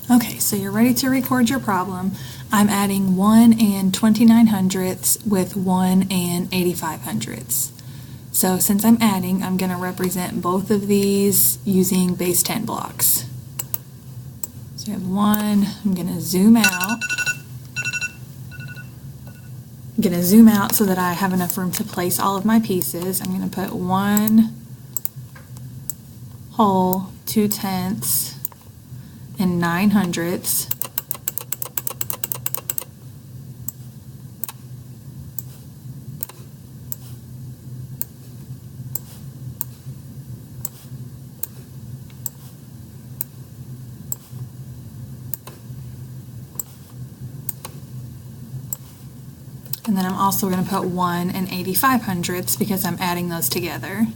Okay, so you're ready to record your problem. I'm adding 1 and 29 hundredths with 1 and 85 hundredths. So since I'm adding, I'm going to represent both of these using base 10 blocks. So I have 1, I'm going to zoom out. I'm going to zoom out so that I have enough room to place all of my pieces. I'm going to put 1 whole, 2 tenths, and 9 hundredths. And then I'm also going to put 1 and 85 hundredths because I'm adding those together.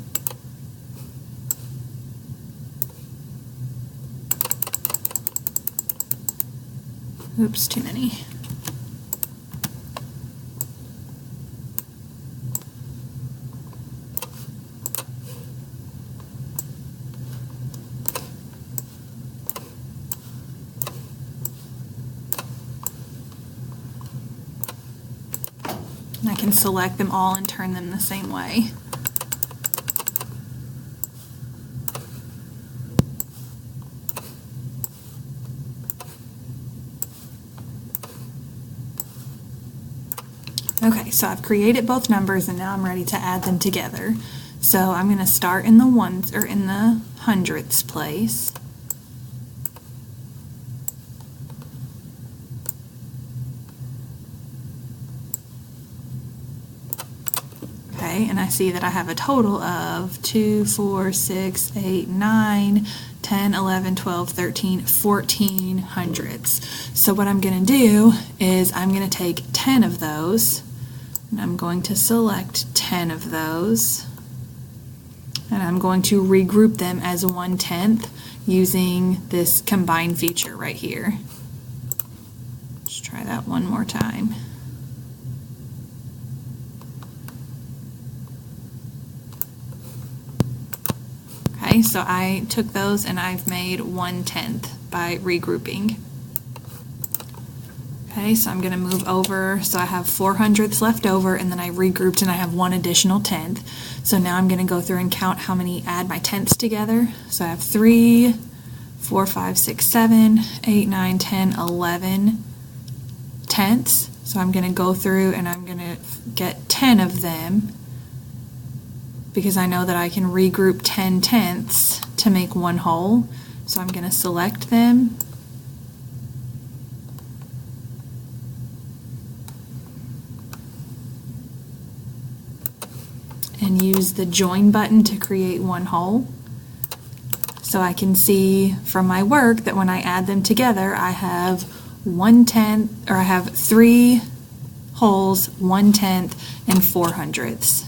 Oops, too many. And I can select them all and turn them the same way. Okay, so I've created both numbers and now I'm ready to add them together. So I'm going to start in the ones or in the hundredths place. Okay, and I see that I have a total of 2, 4, 6, 8, 9, 10, 11, 12, 13, 14 hundredths. So what I'm going to do is I'm going to take 10 of those, and I'm going to select 10 of those, and I'm going to regroup them as 1/10 using this combine feature right here. Let's try that one more time. Okay, so I took those and I've made 1/10 by regrouping. Okay, so I'm going to move over, so I have 4 hundredths left over, and then I regrouped and I have 1 additional tenth. So now I'm going to go through and count how many add my tenths together. So I have 3, 4, 5, 6, 7, 8, 9, 10, 11 tenths. So I'm going to go through and I'm going to get 10 of them, because I know that I can regroup 10 tenths to make 1 whole. So I'm going to select them. And use the join button to create 1 whole. So I can see from my work that when I add them together, I have 1/10, or I have 3 wholes, 1/10, and 4 hundredths.